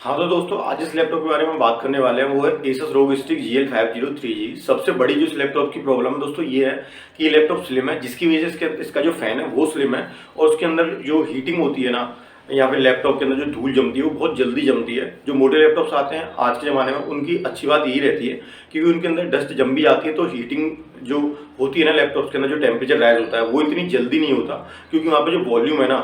हाँ तो दोस्तों आज इस लैपटॉप के बारे में बात करने वाले हैं, वो है Asus ROG Strix GL503G। सबसे बड़ी जो इस लैपटॉप की प्रॉब्लम है दोस्तों ये है कि ये लैपटॉप स्लिम है, जिसकी वजह से इसका जो फैन है वो स्लिम है और उसके अंदर जो हीटिंग होती है ना, या फिर लैपटॉप के अंदर जो धूल जमती है वो बहुत जल्दी जमती है। जो मोटे लैपटॉप्स आते हैं आज के ज़माने में उनकी अच्छी बात यही रहती है क्योंकि उनके अंदर डस्ट जम भी आती है तो हीटिंग जो होती है ना लैपटॉप के अंदर, जो टेम्परेचर राइज होता है वो इतनी जल्दी नहीं होता क्योंकि वहाँ पर जो वॉल्यूम है ना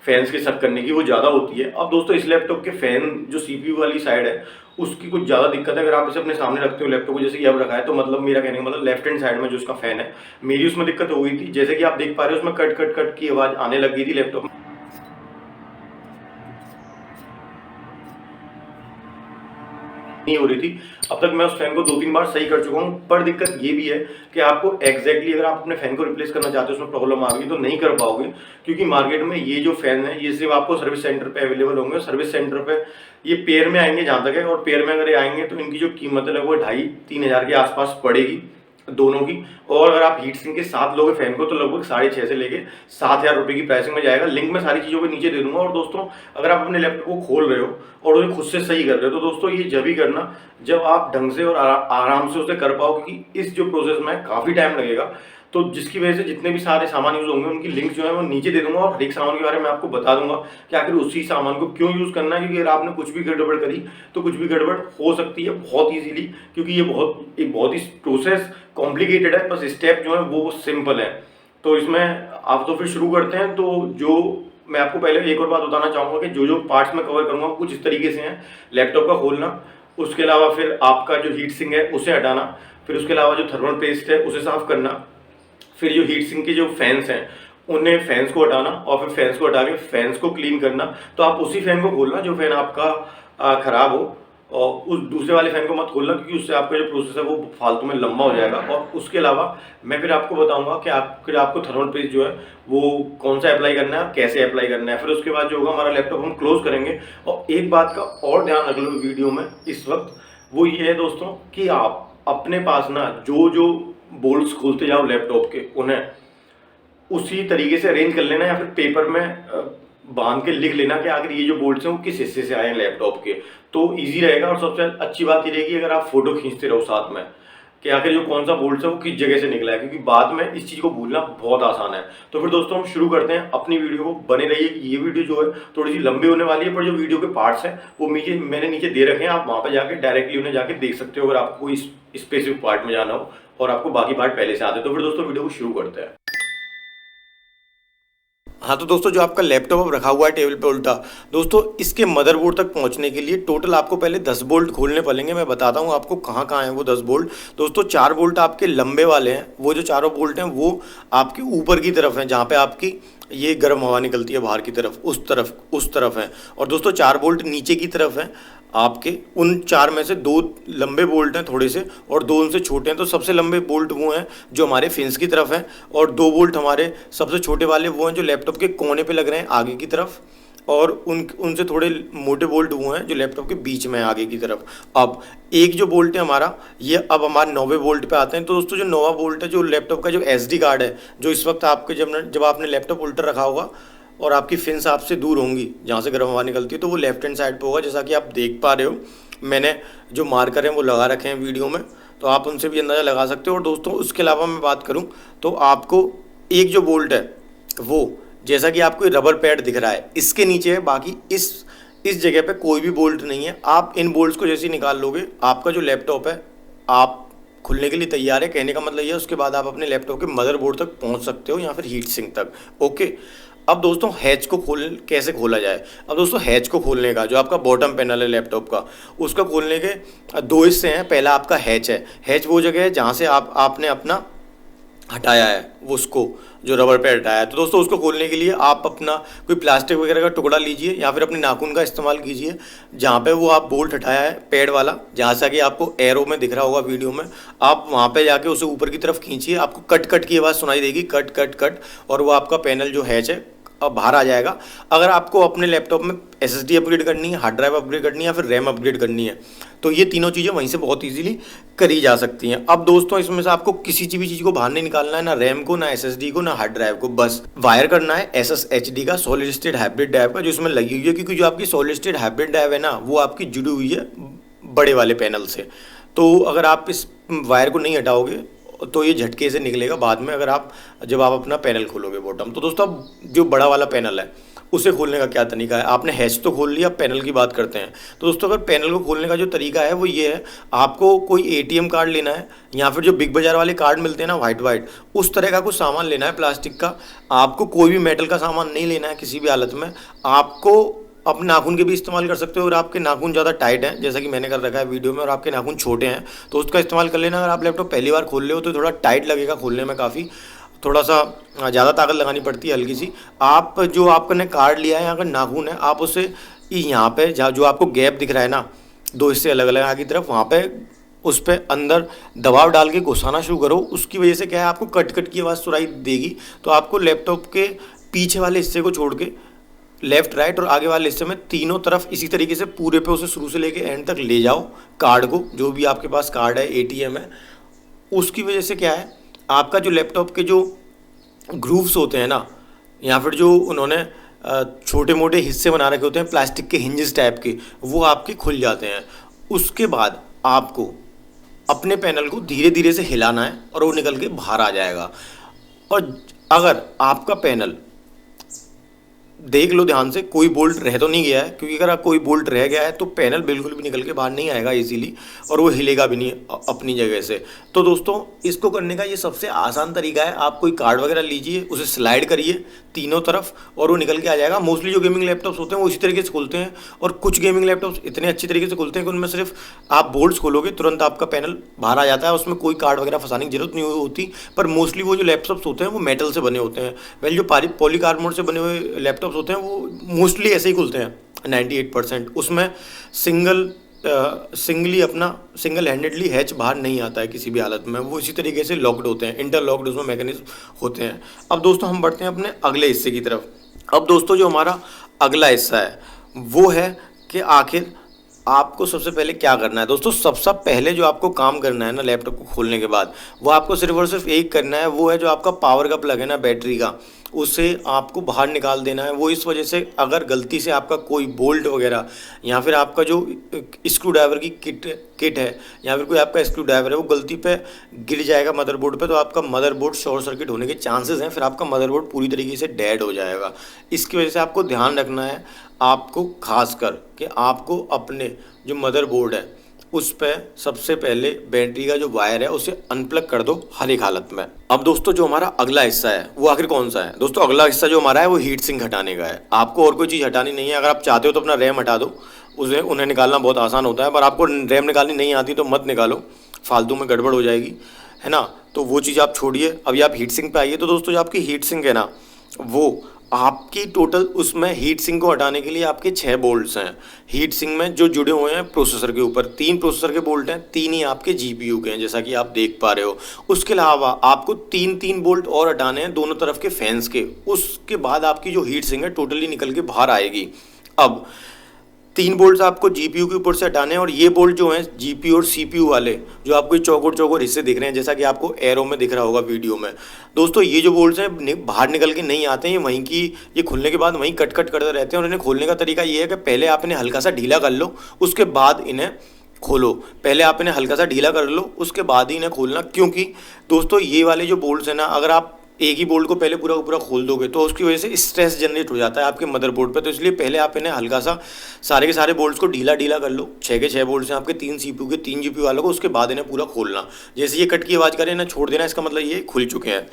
फैंस के सर्क करने की वो ज़्यादा होती है। अब दोस्तों इस लैपटॉप के फैन जो CPU वाली साइड है उसकी कुछ ज़्यादा दिक्कत है। अगर आप इसे अपने सामने रखते हो लैपटॉप को, जैसे कि अब रखा है, तो मतलब मेरा कहने का मतलब लेफ्ट हैंड साइड में जो उसका फैन है, मेरी उसमें दिक्कत हो गई थी। जैसे कि आप देख पा रहे हो उसमें कट कट कट की आवाज़ आने लग गई थी लैपटॉप में, नहीं हो रही थी। अब तक मैं उस फैन को 2-3 बार सही कर चुका हूँ, पर दिक्कत ये भी है कि आपको एग्जैक्टली अगर आप अपने फैन को रिप्लेस करना चाहते हो उसमें प्रॉब्लम आ गई तो नहीं कर पाओगे क्योंकि मार्केट में ये जो फैन है ये सिर्फ आपको सर्विस सेंटर पे अवेलेबल होंगे। सर्विस सेंटर पे ये पेयर में आएंगे जहाँ तक है, और पेयर में अगर ये आएंगे तो इनकी जो कीमत है वो 2,500-3 हज़ार के आसपास पड़ेगी दोनों की। और अगर आप हीट सिंक के साथ लोगे फैन को तो लगभग 6,500 से लेके 7,000 रुपये की प्राइसिंग में जाएगा। लिंक में सारी चीज़ों के नीचे दे दूंगा। और दोस्तों अगर आप अपने लैपटॉप को खोल रहे हो और उसे खुद से सही कर रहे हो तो दोस्तों ये जब ही करना जब आप ढंग से और आराम से उसे कर पाओ, क्योंकि इस जो प्रोसेस में काफ़ी टाइम लगेगा। तो जिसकी वजह से जितने भी सारे सामान यूज़ होंगे उनकी लिंक जो है वो नीचे दे दूंगा और हर एक सामान के बारे में आपको बता दूंगा कि आखिर उसी सामान को क्यों यूज़ करना है। क्योंकि अगर आपने कुछ भी गड़बड़ करी तो कुछ भी गड़बड़ हो सकती है बहुत ईजीली, क्योंकि ये बहुत ही प्रोसेस कॉम्प्लिकेटेड है, बस स्टेप जो है वो सिंपल है। तो इसमें आप तो फिर शुरू करते हैं। तो जो मैं आपको पहले एक और बात बताना चाहूँगा कि जो जो पार्ट्स में कवर करूँगा कुछ इस तरीके से हैं। लैपटॉप का खोलना, उसके अलावा फिर आपका जो हीट सिंक है उसे हटाना, फिर उसके अलावा जो थर्मल पेस्ट है उसे साफ़ करना, फिर जो हीट सिंक के जो फैंस हैं उन्हें फैंस को हटाना, और फिर फैंस को हटा के फैंस को क्लीन करना। तो आप उसी फैन को खोलना जो फैन आपका ख़राब हो, और उस दूसरे वाले फैन को मत खोलना क्योंकि उससे आपका जो प्रोसेस है वो फालतू में लंबा हो जाएगा। और उसके अलावा मैं फिर आपको बताऊंगा कि आपको थर्मल पेस्ट जो है वो कौन सा अप्लाई करना है, कैसे अप्लाई करना है। फिर उसके बाद जो होगा हमारा लैपटॉप हम क्लोज करेंगे। और एक बात का और ध्यान रख लो वीडियो में इस वक्त, वो ये है दोस्तों कि आप अपने पास ना जो जो बोल्ट्स खोलते जाओ लैपटॉप के उन्हें उसी तरीके से अरेंज कर लेना, या फिर पेपर में बांध के लिख लेना कि आखिर ये जो बोल्ट्स हैं वो किस हिस्से से आए हैं लैपटॉप के। तो इजी रहेगा। और सबसे अच्छी बात ये रहेगी अगर आप फोटो खींचते रहो साथ में कि आखिर जो कौन सा बोल्ट है वो किस जगह से निकला है, क्योंकि बाद में इस चीज़ को भूलना बहुत आसान है। तो फिर दोस्तों हम शुरू करते हैं अपनी वीडियो को। बने रहिए कि ये वीडियो जो है थोड़ी सी लंबी होने वाली है, पर जो वीडियो के पार्ट्स हैं वो मैंने नीचे दे रखे हैं। आप वहाँ पर जाके डायरेक्टली उन्हें जाके देख सकते हो अगर आपको कोई स्पेसिफिक पार्ट में जाना हो और आपको बाकी पार्ट पहले से आते। तो फिर दोस्तों वीडियो को शुरू करते हैं। हाँ तो दोस्तों जो आपका लैपटॉप अब रखा हुआ है टेबल पे उल्टा, दोस्तों इसके मदरबोर्ड तक पहुंचने के लिए टोटल आपको पहले 10 बोल्ट खोलने पड़ेंगे। मैं बताता हूं आपको कहाँ कहाँ हैं वो 10 बोल्ट। दोस्तों 4 बोल्ट आपके लंबे वाले हैं, वो जो चारों बोल्ट हैं वो आपके ऊपर की तरफ हैं जहाँ पे आपकी ये गर्म हवा निकलती है बाहर की तरफ, उस तरफ है। और दोस्तों 4 बोल्ट नीचे की तरफ हैं आपके। उन 4 में से 2 लंबे बोल्ट हैं थोड़े से और 2 उनसे छोटे हैं। तो सबसे लंबे बोल्ट वो हैं जो हमारे फिन्स की तरफ हैं, और 2 बोल्ट हमारे सबसे छोटे वाले वो हैं जो लैपटॉप के कोने पे लग रहे हैं आगे की तरफ, और उनसे थोड़े मोटे बोल्ट वो हैं जो लैपटॉप के बीच में है आगे की तरफ। अब एक जो बोल्ट है हमारा, ये अब हमारे 9वें बोल्ट पे आते हैं। तो दोस्तों जो 9वां बोल्ट है, जो लैपटॉप का जो SD कार्ड है, जो इस वक्त आपके जब आपने लैपटॉप उल्टा रखा होगा और आपकी फिन्स आपसे दूर होंगी जहाँ से गर्म हवा निकलती है, तो वो लेफ्ट हैंड साइड पे होगा। जैसा कि आप देख पा रहे हो मैंने जो मार्कर हैं वो लगा रखे हैं वीडियो में, तो आप उनसे भी अंदाज़ा लगा सकते हो। और दोस्तों उसके अलावा मैं बात करूं तो आपको एक जो बोल्ट है वो, जैसा कि आपको रबर पैड दिख रहा है, इसके नीचे है। बाकी इस जगह पे कोई भी बोल्ट नहीं है। आप इन बोल्ट्स को जैसे ही निकाल लोगे आपका जो लैपटॉप है आप खुलने के लिए तैयार है। कहने का मतलब ये है उसके बाद आप अपने लैपटॉप के मदरबोर्ड तक पहुंच सकते हो या फिर हीट सिंक तक। ओके, अब दोस्तों हैच को कैसे खोला जाए। अब दोस्तों हैच को खोलने का जो आपका बॉटम पैनल है लैपटॉप का, उसका खोलने के 2 हिस्से हैं। पहला आपका हैच है। हैच वो जगह है जहाँ से आपने अपना हटाया है वो, उसको जो रबर पैड हटाया है। तो दोस्तों उसको खोलने के लिए आप अपना कोई प्लास्टिक वगैरह का टुकड़ा लीजिए या फिर अपने नाखून का इस्तेमाल कीजिए। जहाँ पे वो आप बोल्ट हटाया है पैड वाला, जहाँ से कि आपको एरो में दिख रहा होगा वीडियो में, आप वहाँ पे जाके उसे ऊपर की तरफ खींचिए। आपको कट कट की आवाज़ सुनाई देगी, कट कट कट, और वो आपका पैनल जो हैच है बाहर आ जाएगा। अगर आपको अपने लैपटॉप में SSD अपग्रेड करनी है, हार्ड ड्राइव अपग्रेड करनी है या फिर रैम अपग्रेड करनी है, तो ये तीनों चीज़ें वहीं से बहुत इजीली करी जा सकती हैं। अब दोस्तों इसमें से आपको किसी भी चीज़ को बाहर नहीं निकालना है, ना रैम को, ना SSD को, ना हार्ड ड्राइव को, बस वायर करना है SSHD का, सॉलिड स्टेट हाइब्रिड ड्राइव का, जो इसमें लगी हुई है, क्योंकि जो आपकी सॉलिड स्टेट हाइब्रिड ड्राइव है ना, वो आपकी जुड़ी हुई है बड़े वाले पैनल से। तो अगर आप इस वायर को नहीं हटाओगे तो ये झटके से निकलेगा बाद में, अगर आप जब आप अपना पैनल खोलोगे बॉटम। तो दोस्तों अब जो बड़ा वाला पैनल है उसे खोलने का क्या तरीका है, आपने हैच तो खोल लिया, अब पैनल की बात करते हैं। तो दोस्तों अगर पैनल को खोलने का जो तरीका है वो ये है, आपको कोई ATM कार्ड लेना है या फिर जो बिग बाजार वाले कार्ड मिलते हैं ना वाइट उस तरह का कुछ सामान लेना है प्लास्टिक का। आपको कोई भी मेटल का सामान नहीं लेना है किसी भी हालत में। आपको अपने नाखून के भी इस्तेमाल कर सकते हो, और आपके नाखून ज़्यादा टाइट हैं जैसा कि मैंने कर रखा है वीडियो में, और आपके नाखून छोटे हैं तो उसका इस्तेमाल कर लेना। अगर आप लैपटॉप पहली बार खोल रहे हो तो थोड़ा टाइट लगेगा खोलने में, काफ़ी थोड़ा सा ज़्यादा ताकत लगानी पड़ती है हल्की सी। आप जो आपने कार्ड लिया है, अगर नाखून है, आप उसे यहाँ पे जो आपको गैप दिख रहा है ना, 2 हिस्से अलग अलग आगे की तरफ, वहाँ पे उस पर अंदर दबाव डाल के घुसाना शुरू करो। उसकी वजह से क्या है, आपको कट की आवाज़ सुनाई देगी। तो आपको लैपटॉप के पीछे वाले हिस्से को छोड़ के लेफ्ट राइट और आगे वाले हिस्से में तीनों तरफ इसी तरीके से पूरे पे उसे शुरू से लेके एंड तक ले जाओ कार्ड को, जो भी आपके पास कार्ड है, ATM है। उसकी वजह से क्या है, आपका जो लैपटॉप के जो ग्रूव्स होते हैं ना, या फिर जो उन्होंने छोटे मोटे हिस्से बना रखे होते हैं प्लास्टिक के हिंजेस टाइप के, वो आपके खुल जाते हैं। उसके बाद आपको अपने पैनल को धीरे धीरे से हिलाना है और वो निकल के बाहर आ जाएगा। और अगर आपका पैनल, देख लो ध्यान से, कोई बोल्ट रह तो नहीं गया है, क्योंकि अगर कोई बोल्ट रह गया है तो पैनल बिल्कुल भी निकल के बाहर नहीं आएगा इजीली, और वो हिलेगा भी नहीं अपनी जगह से। तो दोस्तों इसको करने का ये सबसे आसान तरीका है, आप कोई कार्ड वगैरह लीजिए, उसे स्लाइड करिए तीनों तरफ और वो निकल के आ जाएगा। मोस्टली जो गेमिंग लैपटॉप्स होते हैं वो इसी तरीके से खुलते हैं, और कुछ गेमिंग लैपटॉप्स इतने अच्छी तरीके से खुलते हैं कि उनमें सिर्फ आप बोल्ट्स खोलोगे तुरंत आपका पैनल बाहर आ जाता है, उसमें कोई कार्ड वगैरह फंसाने की जरूरत नहीं होती। पर मोस्टली वो जो लैपटॉप्स होते हैं वो मेटल से बने होते हैं। वेल जो पॉलीकार्बोनेट से बने हुए लैपटॉप्स होते हैं वो मोस्टली ऐसे ही खुलते हैं 98%। उसमें सिंगली अपना सिंगल हैंडेडली हैच बाहर नहीं आता है किसी भी हालत में, वो इसी तरीके से लॉक्ड होते हैं, इंटरलॉक्ड उसमें मैकेनिज्म होते हैं। अब दोस्तों हम बढ़ते हैं अपने अगले हिस्से की तरफ। अब दोस्तों जो हमारा अगला हिस्सा है वो है कि आखिर आपको सबसे पहले क्या करना है। दोस्तों सबसे पहले जो आपको काम करना है ना लैपटॉप को खोलने के बाद, वो आपको सिर्फ और सिर्फ एक करना है, वो है जो आपका पावर का प्लग है ना बैटरी का, उसे आपको बाहर निकाल देना है। वो इस वजह से, अगर गलती से आपका कोई बोल्ट वगैरह या फिर आपका जो स्क्रू ड्राइवर की किट है या फिर कोई आपका स्क्रू ड्राइवर है वो गलती पे गिर जाएगा मदरबोर्ड पे, तो आपका मदरबोर्ड शॉर्ट सर्किट होने के चांसेस हैं, फिर आपका मदरबोर्ड पूरी तरीके से डेड हो जाएगा। इसकी वजह से आपको ध्यान रखना है, आपको खासकर कि आपको अपने जो मदरबोर्ड है उस पर सबसे पहले बैटरी का जो वायर है उसे अनप्लग कर दो हर एक हालत में। अब दोस्तों जो हमारा अगला हिस्सा है वो आखिर कौन सा है। दोस्तों अगला हिस्सा जो हमारा है वो हीट सिंक हटाने का है। आपको और कोई चीज़ हटानी नहीं है। अगर आप चाहते हो तो अपना रैम हटा दो, उन्हें निकालना बहुत आसान होता है, पर आपको रैम निकालनी नहीं आती तो मत निकालो, फालतू में गड़बड़ हो जाएगी, है ना। तो वो चीज़ आप छोड़िए, अभी आप हीट सिंक पे आइए। तो दोस्तों जो आपकी हीट सिंक है ना, वो आपकी टोटल उसमें हीट सिंक को हटाने के लिए आपके 6 बोल्ट्स हैं हीट सिंक में जो जुड़े हुए हैं प्रोसेसर के ऊपर। 3 प्रोसेसर के बोल्ट हैं, 3 ही आपके GPU के हैं जैसा कि आप देख पा रहे हो। उसके अलावा आपको 3 बोल्ट और हटाने हैं दोनों तरफ के फैंस के। उसके बाद आपकी जो हीट सिंक है टोटली निकल के बाहर आएगी। अब 3 बोल्ट आपको GPU के ऊपर से हटाने हैं, और ये बोल्ट जो हैं GPU और CPU वाले जो आपको चौकोर हिस्से दिख रहे हैं जैसा कि आपको एरो में दिख रहा होगा वीडियो में। दोस्तों ये जो बोल्ट्स हैं बाहर निकल के नहीं आते हैं, वहीं की ये खुलने के बाद वहीं कट करते रहते हैं। और इन्हें खोलने का तरीका ये है कि पहले आप इन्हें हल्का सा ढीला कर लो, उसके बाद इन्हें खोलो। पहले आप इन्हें हल्का सा ढीला कर लो, उसके बाद ही इन्हें खोलना, क्योंकि दोस्तों ये वाले जो बोल्ट्स हैं ना, अगर आप एक ही बोल्ट को पहले पूरा खोल दोगे तो उसकी वजह से स्ट्रेस जनरेट हो जाता है आपके मदरबोर्ड पे। तो इसलिए पहले आप इन्हें हल्का सा सारे के सारे बोल्ट्स को ढीला कर लो। 6 के 6 बोल्ट्स हैं आपके, 3 CPU के, 3 GPU वालों को, उसके बाद इन्हें पूरा खोलना। जैसे ये कट की आवाज़ करें इन्हें छोड़ देना, इसका मतलब ये खुल चुके हैं।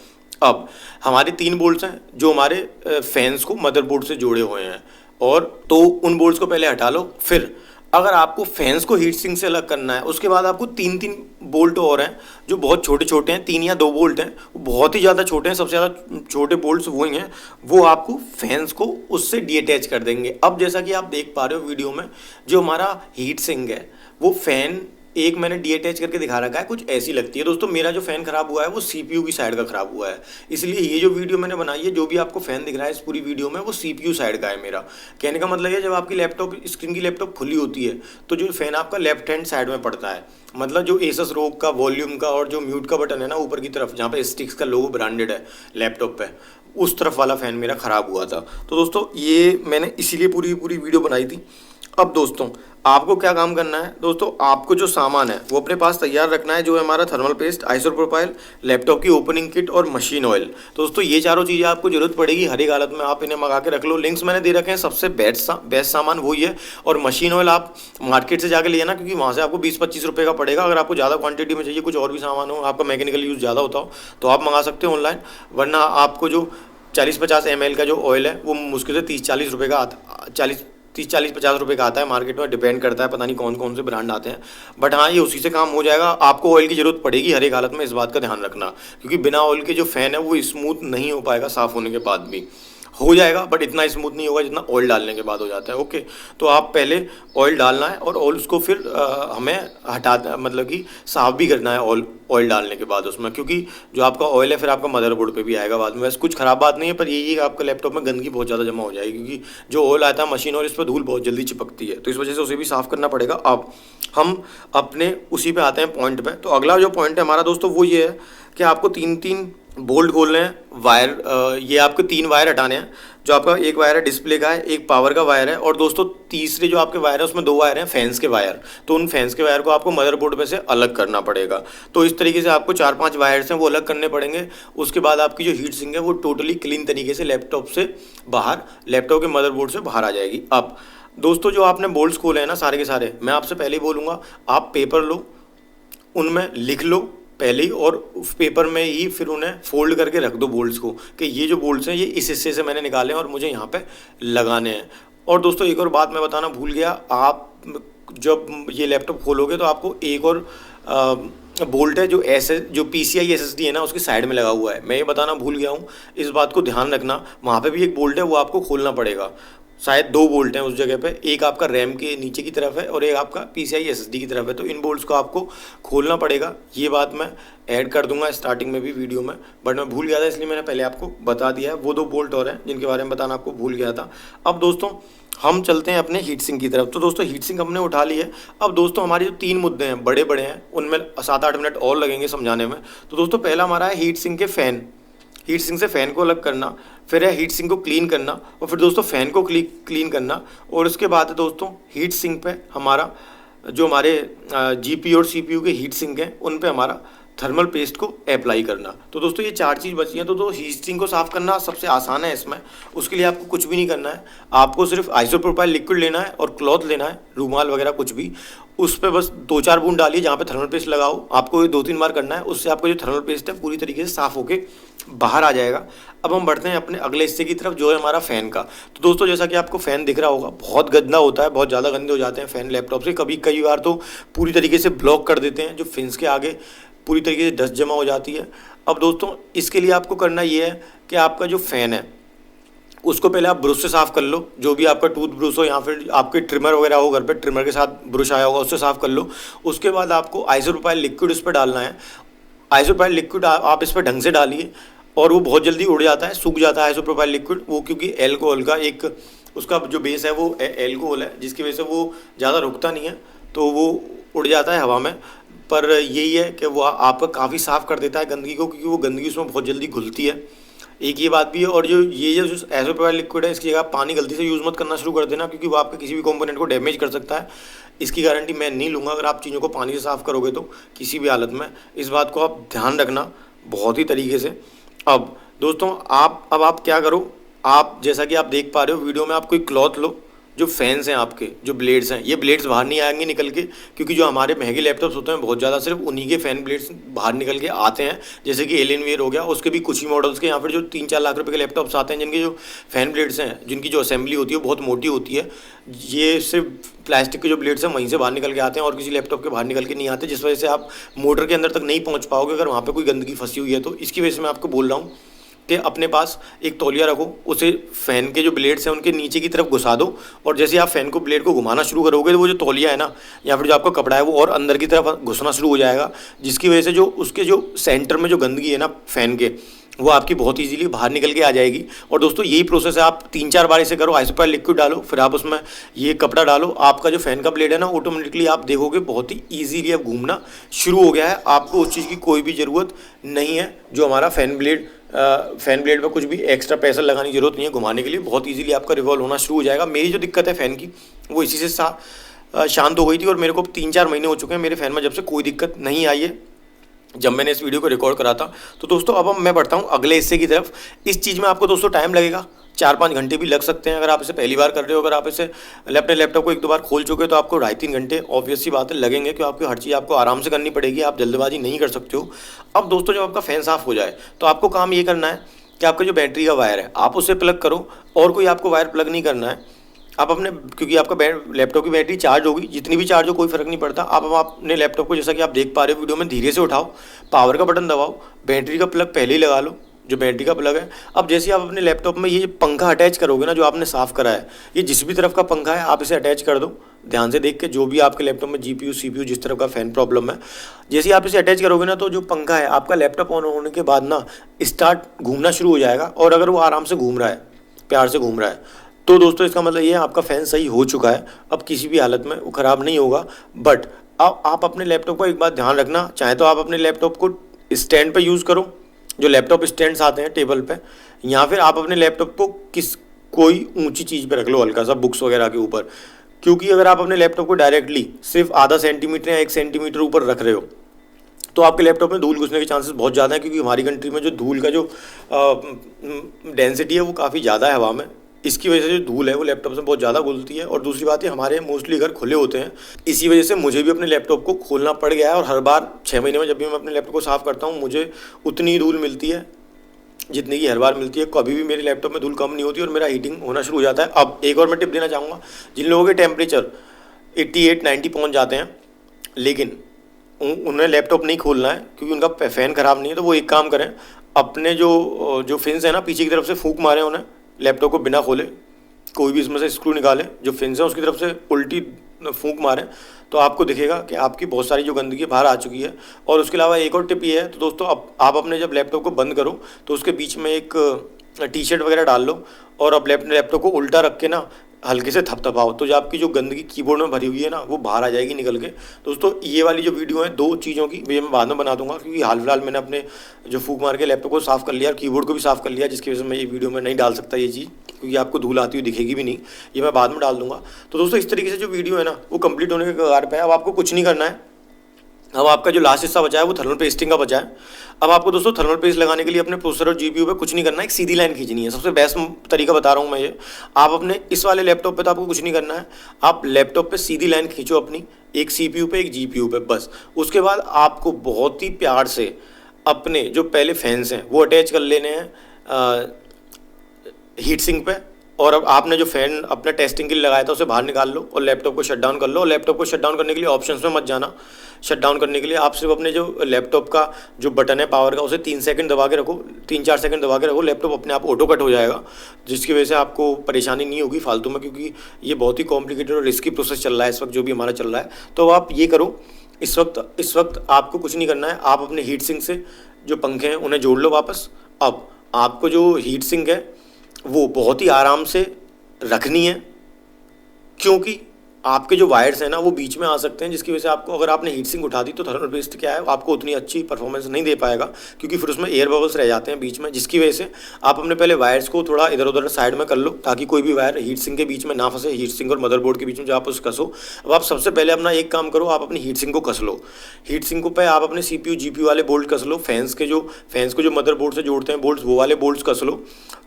अब हमारे 3 बोल्ट्स हैं जो हमारे फैंस को मदरबोर्ड से जोड़े हुए हैं, और तो उन बोल्ट्स को पहले हटा लो। फिर अगर आपको फैंस को हीट सिंक से अलग करना है, उसके बाद आपको 3 बोल्ट और हैं जो बहुत छोटे हैं, 3 या 2 बोल्ट हैं, वो बहुत ही ज़्यादा छोटे हैं, सबसे ज़्यादा छोटे बोल्ट्स वो ही हैं, वो आपको फैंस को उससे डीअटैच कर देंगे। अब जैसा कि आप देख पा रहे हो वीडियो में, जो हमारा हीट सिंक है वो फैन एक मैंने डीअटैच करके दिखा रखा है, कुछ ऐसी लगती है। दोस्तों मेरा जो फ़ैन ख़राब हुआ है वो सीपीयू की साइड का ख़राब हुआ है, इसलिए ये जो वीडियो मैंने बनाई है, जो भी आपको फ़ैन दिख रहा है इस पूरी वीडियो में, वो सीपीयू साइड का है मेरा। कहने का मतलब है जब आपकी लैपटॉप स्क्रीन की लैपटॉप खुली होती है तो जो फ़ैन आपका लेफ्ट हैंड साइड में पड़ता है, मतलब जो एसस रोग का वॉल्यूम का और जो म्यूट का बटन है ना ऊपर की तरफ, जहाँ पे स्टिक्स का लोगो ब्रांडेड है लैपटॉप पे, उस तरफ वाला फ़ैन मेरा ख़राब हुआ था। तो दोस्तों ये मैंने इसीलिए पूरी वीडियो बनाई थी। अब दोस्तों आपको क्या काम करना है, दोस्तों आपको जो सामान है वो अपने पास तैयार रखना है, जो है हमारा थर्मल पेस्ट, आइसोप्रोपाइल, लैपटॉप की ओपनिंग किट और मशीन ऑयल। तो दोस्तों ये चारों चीज़ें आपको जरूरत पड़ेगी हर एक हालत में, आप इन्हें मंगा के रख लो। लिंक्स मैंने दे रखे हैं, सबसे बेस्ट सामान वही है। और मशीन ऑयल आप मार्केट से जाकर ले आना, क्योंकि वहाँ से आपको 20-25 रुपये का पड़ेगा। अगर आपको ज़्यादा क्वांटिटी में चाहिए, कुछ और भी सामान हो, आपका मैकेनिकल यूज़ ज़्यादा होता हो, तो आप मंगा सकते हो ऑनलाइन। वरना आपको जो 40-50 ml का जो ऑयल है वो मुश्किल से 30-40 रुपये का आता, 30-40-50 रुपये का आता है मार्केट में, डिपेंड करता है, पता नहीं कौन कौन से ब्रांड आते हैं। बट हाँ, ये उसी से काम हो जाएगा। आपको ऑयल की ज़रूरत पड़ेगी हर एक हालत में, इस बात का ध्यान रखना, क्योंकि बिना ऑयल के जो फ़ैन है वो स्मूथ नहीं हो पाएगा, साफ़ होने के बाद भी हो जाएगा बट इतना स्मूथ नहीं होगा जितना ऑयल डालने के बाद हो जाता है। ओके, तो आप पहले ऑयल डालना है और ऑयल उसको फिर हमें हटा, मतलब कि साफ़ भी करना है ऑयल डालने के बाद उसमें, क्योंकि जो आपका ऑयल है फिर आपका मदरबोर्ड पे भी आएगा बाद में। वैसे कुछ ख़राब बात नहीं है, पर यही है कि आपका लैपटॉप में गंदगी बहुत ज़्यादा जमा हो जाएगी, क्योंकि जो ऑयल आता है मशीन और इस पर धूल बहुत जल्दी चिपकती है, तो इस वजह से उसे भी साफ़ करना पड़ेगा। अब हम अपने उसी पे आते हैं पॉइंट पे। तो अगला जो पॉइंट है हमारा दोस्तों वो ये है कि आपको 3 बोल्ट खोलने हैं, वायर, ये आपको 3 वायर हटाने हैं। जो आपका एक वायर है डिस्प्ले का है, एक पावर का वायर है, और दोस्तों तीसरे जो आपके वायर है उसमें 2 वायर हैं फैंस के वायर। तो उन फैंस के वायर को आपको मदरबोर्ड में से अलग करना पड़ेगा। तो इस तरीके से आपको 4-5 वायर्स हैं वो अलग करने पड़ेंगे। उसके बाद आपकी जो हीट सिंक है वो टोटली क्लीन तरीके से लैपटॉप से बाहर, लैपटॉप के मदरबोर्ड से बाहर आ जाएगी। अब दोस्तों जो आपने बोल्ट्स खोले हैं ना सारे के सारे, मैं आपसे पहले ही बोलूँगा आप पेपर लो, उनमें लिख लो पहले ही, और उस पेपर में ही फिर उन्हें फोल्ड करके रख दो बोल्ट्स को, कि ये जो बोल्ट्स हैं ये इस हिस्से से मैंने निकाले हैं और मुझे यहाँ पे लगाने हैं। और दोस्तों एक और बात मैं बताना भूल गया, आप जब ये लैपटॉप खोलोगे तो आपको एक और बोल्ट है जो PCI SSD है ना उसकी साइड में लगा हुआ है, मैं ये बताना भूल गया हूँ, इस बात को ध्यान रखना। वहाँ पे भी एक बोल्ट है वो आपको खोलना पड़ेगा, शायद 2 बोल्ट हैं उस जगह पे, एक आपका रैम के नीचे की तरफ है और एक आपका PCI SSD की तरफ है। तो इन बोल्ट्स को आपको खोलना पड़ेगा। ये बात मैं ऐड कर दूंगा स्टार्टिंग में भी वीडियो में, बट मैं भूल गया था इसलिए मैंने पहले आपको बता दिया है। वो 2 बोल्ट और हैं जिनके बारे में बताना आपको भूल गया था। अब दोस्तों हम चलते हैं अपने हीट सिंक की तरफ। तो दोस्तों हीट सिंक हमने उठा ली है। अब दोस्तों हमारे जो 3 मुद्दे हैं बड़े बड़े हैं, उनमें 7-8 मिनट और लगेंगे समझाने में। तो दोस्तों पहला हमारा है हीट सिंक के फ़ैन, हीट सिंक से फ़ैन को अलग करना, फिर है हीट सिंक को क्लीन करना, और फिर दोस्तों फ़ैन को क्लीन करना, और उसके बाद है दोस्तों हीट सिंक पे हमारा जो हमारे GPU और CPU के हीट सिंक हैं उन पे हमारा थर्मल पेस्ट को अप्लाई करना। तो दोस्तों ये 4 चीज़ बची हैं। तो हीट सिंक को साफ़ करना सबसे आसान है इसमें, उसके लिए आपको कुछ भी नहीं करना है, आपको सिर्फ आइसोप्रोपाइल लिक्विड लेना है और क्लॉथ लेना है, रूमाल वगैरह कुछ भी, उस पर बस 2-4 बूंद डालिए जहाँ पे थर्मल पेस्ट लगाओ। आपको ये 2-3 बार करना है, उससे आपका जो थर्मल पेस्ट है पूरी तरीके से साफ़ होके बाहर आ जाएगा। अब हम बढ़ते हैं अपने अगले हिस्से की तरफ जो है हमारा फ़ैन का। तो दोस्तों जैसा कि आपको फ़ैन दिख रहा होगा बहुत गंदा होता है, बहुत ज़्यादा गंदे हो जाते हैं फ़ैन लैपटॉप से, कई बार तो पूरी तरीके से ब्लॉक कर देते हैं, जो फिन्स के आगे पूरी तरीके से डस्ट जमा हो जाती है। अब दोस्तों इसके लिए आपको करना ये है कि आपका जो फ़ैन है उसको पहले आप ब्रश से साफ़ कर लो, जो भी आपका टूथ ब्रश हो या फिर आपके ट्रिमर वगैरह हो घर पे, ट्रिमर के साथ ब्रश आया होगा उससे साफ़ कर लो। उसके बाद आपको आइसोप्रोपाइल लिक्विड उस पर डालना है। आइसोप्रोपाइल लिक्विड आप इस पर ढंग से डालिए और वो बहुत जल्दी उड़ जाता है, सूख जाता है आइसोप्रोपाइल लिक्विड, वो क्योंकि एल्कोहल का एक उसका जो बेस है वो एल्कोहल है, जिसकी वजह से वो ज़्यादा रुकता नहीं है, तो वो उड़ जाता है हवा में। पर यही है कि वो आपका काफ़ी साफ़ कर देता है गंदगी को, क्योंकि वो गंदगी उसमें बहुत जल्दी घुलती है, एक ये बात भी है। और जो आइसोप्रोपाइल लिक्विड है इसकी जगह पानी गलती से यूज़ मत करना शुरू कर देना, क्योंकि वो आपके किसी भी कंपोनेंट को डैमेज कर सकता है। इसकी गारंटी मैं नहीं लूँगा अगर आप चीज़ों को पानी से साफ़ करोगे तो किसी भी हालत में, इस बात को आप ध्यान रखना बहुत ही तरीके से। अब दोस्तों आप क्या करो, आप जैसा कि आप देख पा रहे हो वीडियो में, आप कोई क्लॉथ लो, जो फैंस हैं आपके, जो ब्लेड्स हैं, ये ब्लेड्स बाहर नहीं आएंगे निकल के, क्योंकि जो हमारे महंगे लैपटॉप्स होते हैं बहुत ज़्यादा सिर्फ उन्हीं के फ़ैन ब्लेड्स बाहर निकल के आते हैं, जैसे कि एलियनवेयर हो गया, उसके भी कुछ ही मॉडल्स के, या फिर जो 3-4 लाख रुपए के लैपटॉप्स आते हैं जिनके जो फ़ैन ब्लेड्स हैं, जिनकी जो असेंबली होती है वो बहुत मोटी होती है, ये सिर्फ प्लास्टिक के जो ब्लेड्स हैं वहीं से बाहर निकल के आते हैं और किसी लैपटॉप के बाहर निकल के नहीं आते, जिस वजह से आप मोटर के अंदर तक नहीं पहुँच पाओगे अगर वहाँ पर कोई गंदगी फंसी हुई है तो। इसकी वजह से मैं आपको बोल रहा हूँ कि अपने पास एक तौलिया रखो, उसे फ़ैन के जो ब्लेड्स हैं उनके नीचे की तरफ घुसा दो, और जैसे आप फ़ैन को ब्लेड को घुमाना शुरू करोगे तो वो जो तौलिया है ना या फिर जो आपका कपड़ा है वो और अंदर की तरफ घुसना शुरू हो जाएगा, जिसकी वजह से जो उसके जो सेंटर में जो गंदगी है ना फ़ैन के, वो आपकी बहुत इजीली बाहर निकल के आ जाएगी। और दोस्तों यही प्रोसेस है, आप 3-4 बार इसे करो, आइसोप्राइल लिक्विड डालो, फिर आप उसमें ये कपड़ा डालो, आपका जो फ़ैन का ब्लेड है ना ऑटोमेटिकली आप देखोगे बहुत ही ईजीली अब घूमना शुरू हो गया है। आपको उस चीज़ की कोई भी ज़रूरत नहीं है जो हमारा फ़ैन ब्लेड पर कुछ भी एक्स्ट्रा पैसा लगाने की ज़रूरत नहीं है, घुमाने के लिए बहुत ईजीली आपका रिवॉल्व होना शुरू हो जाएगा। मेरी जो दिक्कत है फ़ैन की वो इसी से शांत हो गई थी, और मेरे को 3-4 महीने हो चुके हैं मेरे फ़ैन में जब से कोई दिक्कत नहीं आई है जब मैंने इस वीडियो को रिकॉर्ड करा था। तो दोस्तों अब मैं बढ़ता हूँ अगले हिस्से की तरफ। इस चीज़ में आपको दोस्तों टाइम लगेगा, 4-5 घंटे भी लग सकते हैं अगर आप इसे पहली बार कर रहे हो। अगर आप इसे अपने लैपटॉप को 1-2 बार खोल चुके हो तो आपको 2.5-3 घंटे ऑब्वियस सी बात है लगेंगे, क्योंकि आपको हर चीज़ आपको आराम से करनी पड़ेगी, आप जल्दबाजी नहीं कर सकते हो। अब दोस्तों जब आपका फ़ैन साफ़ हो जाए तो आपको काम ये करना है कि आपका जो बैटरी का वायर है आप उसे प्लग करो, और कोई आपको वायर प्लग नहीं करना है। आप अपने, क्योंकि आपका लैपटॉप की बैटरी चार्ज होगी, जितनी भी चार्ज हो कोई फ़र्क नहीं पड़ता। आप अपने लैपटॉप को जैसा कि आप देख पा रहे हो वीडियो में धीरे से उठाओ, पावर का बटन दबाओ, बैटरी का प्लग पहले ही लगा लो, जो बैटरी का प्लग है। अब जैसे आप अपने लैपटॉप में ये पंखा अटैच करोगे ना जो आपने साफ़ करा है, ये जिस भी तरफ का पंखा है आप इसे अटैच कर दो, ध्यान से देख के, जो भी आपके लैपटॉप में GPU CPU जिस तरफ का फ़ैन प्रॉब्लम है, जैसे आप इसे अटैच करोगे ना तो जो पंखा है आपका लैपटॉप ऑन होने के बाद ना स्टार्ट घूमना शुरू हो जाएगा। और अगर वो आराम से घूम रहा है, प्यार से घूम रहा है, तो दोस्तों इसका मतलब ये है आपका फ़ैन सही हो चुका है, अब किसी भी हालत में वो ख़राब नहीं होगा। बट अब आप अपने लैपटॉप का एक बात ध्यान रखना, चाहे तो आप अपने लैपटॉप को स्टैंड पे यूज़ करो, जो लैपटॉप स्टैंड्स आते हैं टेबल पे, या फिर आप अपने लैपटॉप को कोई ऊंची चीज़ पे रख लो, हल्का सा बुक्स वगैरह के ऊपर। क्योंकि अगर आप अपने लैपटॉप को डायरेक्टली सिर्फ आधा सेंटीमीटर या 1 सेंटीमीटर ऊपर रख रहे हो तो आपके लैपटॉप में धूल घुसने के चांसेस बहुत ज़्यादा हैं, क्योंकि हमारी कंट्री में जो धूल का जो डेंसिटी है वो काफ़ी ज़्यादा है हवा में। इसकी वजह से जो धूल है वो लैपटॉप से बहुत ज़्यादा घुलती है। और दूसरी बात है, हमारे मोस्टली घर खुले होते हैं, इसी वजह से मुझे भी अपने लैपटॉप को खोलना पड़ गया है। और हर बार 6 महीने में जब भी मैं अपने लैपटॉप को साफ़ करता हूँ मुझे उतनी ही धूल मिलती है जितनी की हर बार मिलती है। कभी भी मेरे लैपटॉप में धूल कम नहीं होती और मेरा हीटिंग होना शुरू हो जाता है। अब एक और मैं टिप देना चाहूँगा, जिन लोगों के टेम्परेचर 88-90 पहुँच जाते हैं लेकिन उन्हें लैपटॉप नहीं खोलना है क्योंकि उनका फ़ैन ख़राब नहीं है, तो वो एक काम करें, अपने जो फिन्स है ना पीछे की तरफ से फूंक मारें उन्हें, लैपटॉप को बिना खोले कोई भी इसमें से स्क्रू निकालें, जो फिन्स है उसकी तरफ से उल्टी फूंक मारें, तो आपको दिखेगा कि आपकी बहुत सारी जो गंदगी बाहर आ चुकी है। और उसके अलावा एक और टिप ये है, तो दोस्तों आप अपने जब लैपटॉप को बंद करो तो उसके बीच में एक टी-शर्ट वगैरह डाल लो, और अपने लैपटॉप को उल्टा रख के ना हल्के से थपथपाओ, तो जो आपकी जो गंदगी कीबोर्ड में भरी हुई है ना वो बाहर आ जाएगी निकल के। दोस्तों ये वाली जो वीडियो है 2 चीज़ों की, वे मैं बाद में बना दूंगा, क्योंकि हाल फिलहाल मैंने अपने जो फूंक मार के लैपटॉप को साफ़ कर लिया और कीबोर्ड को भी साफ़ कर लिया, जिसकी वजह से मैं ये वीडियो में नहीं डाल सकता ये चीज़, क्योंकि आपको धूल आती हुई दिखेगी भी नहीं, ये मैं बाद में डाल दूंगा। तो दोस्तों इस तरीके से जो वीडियो है ना वो कंप्लीट होने के कगार पे है। अब आपको कुछ नहीं करना है, अब आपका जो लास्ट हिस्सा बचा है वो थर्मल पेस्टिंग का बचा है। अब आपको दोस्तों थर्मल पेस्ट लगाने के लिए अपने प्रोसेसर और GPU पे कुछ नहीं करना है, एक सीधी लाइन खींचनी है। सबसे बेस्ट तरीका बता रहा हूँ मैं ये, आप अपने इस वाले लैपटॉप पे तो आपको कुछ नहीं करना है, आप लैपटॉप पे सीधी लाइन खींचो अपनी, एक CPU पे एक GPU पे, बस। उसके बाद आपको बहुत ही प्यार से अपने जो पहले फैंस हैं वो अटैच कर लेने हैं हीट सिंक पे, और अब आपने जो फ़ैन अपना टेस्टिंग के लिए लगाया था उसे बाहर निकाल लो और लैपटॉप को शट डाउन कर लो। और लैपटॉप को शट डाउन करने के लिए ऑप्शंस में मत जाना, शट डाउन करने के लिए आप सिर्फ अपने जो लैपटॉप का जो बटन है पावर का उसे 3 सेकंड दबा के रखो, 3-4 सेकंड दबा के रखो, लैपटॉप अपने आप ऑटो कट हो जाएगा, जिसकी वजह से आपको परेशानी नहीं होगी फालतू में, क्योंकि ये बहुत ही कॉम्प्लिकेटेड और रिस्की प्रोसेस चल रहा है इस वक्त जो भी हमारा चल रहा है। तो आप ये करो, इस वक्त आपको कुछ नहीं करना है, आप अपने हीट सिंक से जो पंखे हैं उन्हें जोड़ लो वापस। अब आपको जो हीट सिंक है वो बहुत ही आराम से रखनी है, क्योंकि आपके जो वायर्स हैं ना वो बीच में आ सकते हैं, जिसकी वजह से आपको, अगर आपने हीट सिंक उठा दी तो थर्मल पेस्ट क्या है आपको उतनी अच्छी परफॉर्मेंस नहीं दे पाएगा, क्योंकि फिर उसमें एयर बबल्स रह जाते हैं बीच में, जिसकी वजह से आप अपने पहले वायर्स को थोड़ा इधर उधर साइड में कर लो, ताकि कोई भी वायर हीट सिंक के बीच में ना फंसे, हीट सिंक और मदरबोर्ड के बीच में जो आप उस कसो। अब आप सबसे पहले अपना एक काम करो, आप अपनी हीट सिंक को कस लो, हीट सिंक पे आप अपने CPU GPU वाले बोल्ट कस लो, फैंस को जो मदरबोर्ड से जोड़ते हैं बोल्ट्स, वो वाले बोल्ट्स कस लो।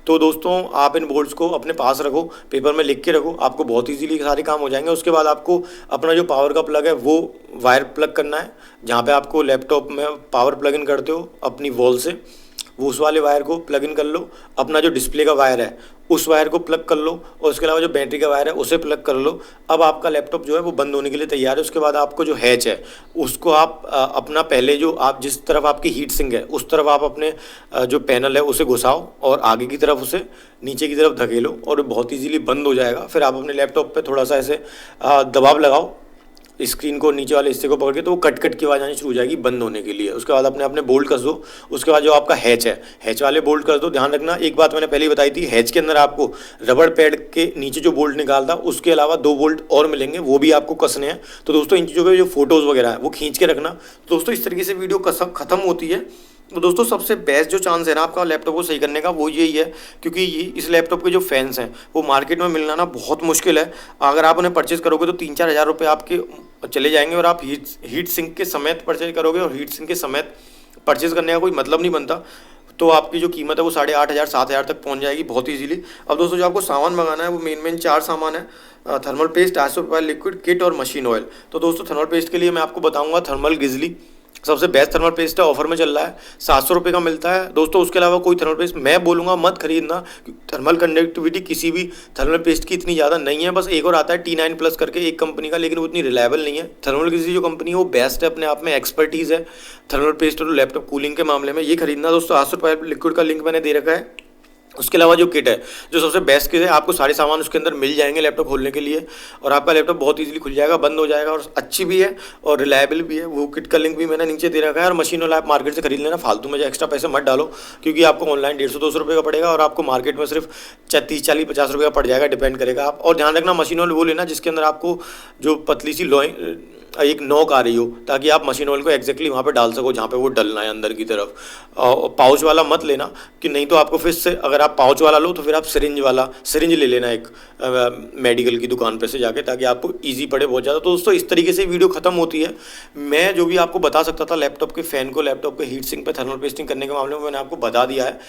तो दोस्तों आप इन बोल्ट्स को अपने पास रखो, पेपर में लिख के रखो, आपको बहुत इजीली सारे काम हो जाएंगे। उसके बाद आपको अपना जो पावर का प्लग है वो वायर प्लग करना है, जहाँ पे आपको लैपटॉप में पावर प्लग इन करते हो अपनी वॉल से, वो उस वाले वायर को प्लग इन कर लो। अपना जो डिस्प्ले का वायर है उस वायर को प्लग कर लो और उसके अलावा जो बैटरी का वायर है उसे प्लग कर लो। अब आपका लैपटॉप जो है वो बंद होने के लिए तैयार है। उसके बाद आपको जो हैच है उसको आप अपना पहले जो आप जिस तरफ आपकी हीट सिंक है उस तरफ आप अपने जो पैनल है उसे घुसाओ और आगे की तरफ उसे नीचे की तरफ धकेलो और बहुत ईजीली बंद हो जाएगा। फिर आप अपने लैपटॉप पे थोड़ा सा ऐसे दबाव लगाओ स्क्रीन को, नीचे वाले हिस्से को पकड़ के, तो वो कट कट की आवाज़ आनी शुरू हो जाएगी बंद होने के लिए। उसके बाद अपने अपने बोल्ट कस दो। उसके बाद जो आपका हैच है, हैच वाले बोल्ट कर दो। ध्यान रखना, एक बात मैंने पहले ही बताई थी, हैच के अंदर आपको रबड़ पैड के नीचे जो बोल्ट निकालता उसके अलावा 2 बोल्ट और मिलेंगे, वो भी आपको कसने हैं। तो दोस्तों इन चीज़ों के जो फोटोज़ वगैरह है वो खींच के रखना। तो दोस्तों इस तरीके से वीडियो खत्म होती है। तो दोस्तों सबसे बेस्ट जो चांस है ना आपका लैपटॉप को सही करने का वो यही है, क्योंकि ये इस लैपटॉप के जो फैंस हैं वो मार्केट में मिलना ना बहुत मुश्किल है। अगर आप उन्हें परचेज़ करोगे तो 3-4 हज़ार रुपये आपके चले जाएंगे और आप हीट सिंक के समेत परचेज करोगे और हीट सिंक के समेत परचेज़ करने का कोई मतलब नहीं बनता। तो आपकी जो कीमत है वो 8,500-7,000 तक पहुंच जाएगी बहुत इजीली। अब दोस्तों जो आपको सामान मंगाना है वो मेन 4 सामान है, थर्मल पेस्ट, 800 रुपये लिक्विड किट और मशीन ऑयल। तो दोस्तों थर्मल पेस्ट के लिए मैं आपको बताऊंगा थर्मल गिजली, सबसे बेस्ट थर्मल पेस्ट है, ऑफर में चल रहा है, 700 रुपये का मिलता है दोस्तों। उसके अलावा कोई थर्मल पेस्ट मैं बोलूँगा मत खरीदना, थर्मल कंडक्टिविटी किसी भी थर्मल पेस्ट की इतनी ज़्यादा नहीं है। बस एक और आता है T9 प्लस करके एक कंपनी का, लेकिन वो इतनी रिलायबल नहीं है। थर्मल गिजली जो कंपनी है वो बेस्ट है, अपने आप में एक्सपर्टीज़ है थर्मल पेस्ट और लैपटॉप कूलिंग के मामले में। ये खरीदना दोस्तों, 800 रुपये लिक्विड का लिंक मैंने दे रखा है। उसके अलावा जो किट है, जो सबसे बेस्ट किट है, आपको सारे सामान उसके अंदर मिल जाएंगे लैपटॉप खोलने के लिए और आपका लैपटॉप बहुत इजीली खुल जाएगा, बंद हो जाएगा और अच्छी भी है और रिलायबल भी है। वो किट का लिंक भी मैंने नीचे दे रखा है। और मशीन वाला आप मार्केट से खरीद लेना, फालतू में जो एक्स्ट्रा पैसे मत डालो, क्योंकि आपको ऑनलाइन 150-200 रुपये का पड़ेगा और आपको मार्केट में सिर्फ 30-40-50 रुपये का पड़ जाएगा, डिपेंड करेगा आप। और ध्यान रखना मशीन ऑयल वो लेना जिसके अंदर आपको जो पतली सी एक नोक आ रही हो, ताकि आप मशीन ऑयल को एक्जैक्टली वहाँ पे डाल सको जहाँ पे वो डलना है अंदर की तरफ। पाउच वाला मत लेना, कि नहीं तो आपको फिर से, अगर आप पाउच वाला लो तो फिर आप सिरिंज ले लेना एक मेडिकल की दुकान पे से जाके, ताकि आपको ईजी पड़े बहुत ज़्यादा। तो दोस्तों इस तरीके से वीडियो खत्म होती है। मैं जो भी आपको बता सकता था लैपटॉप के फ़ैन को, लैपटॉप के हीट सिंक पे थर्मल पेस्टिंग करने के मामले में, मैंने आपको बता दिया है।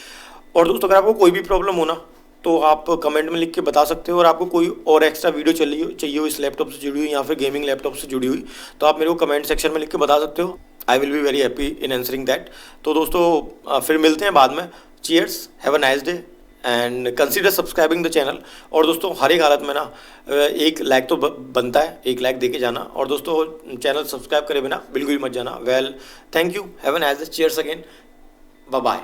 और दोस्तों अगर आपको कोई भी प्रॉब्लम हो ना तो आप कमेंट में लिख के बता सकते हो, और आपको कोई और एक्स्ट्रा वीडियो चाहिए हो इस लैपटॉप से जुड़ी हुई या फिर गेमिंग लैपटॉप से जुड़ी हुई, तो आप मेरे को कमेंट सेक्शन में लिख के बता सकते हो। I will be very happy in answering that. तो दोस्तों फिर मिलते हैं बाद में। Cheers, have a nice day and consider subscribing the channel. और दोस्तों हर एक हालत में ना 1 लाइक तो बनता है, 1 लाइक दे के जाना। और दोस्तों चैनल सब्सक्राइब करे बिना बिल्कुल भी मत जाना। Well, thank you, have a nice day, cheers again, bye bye.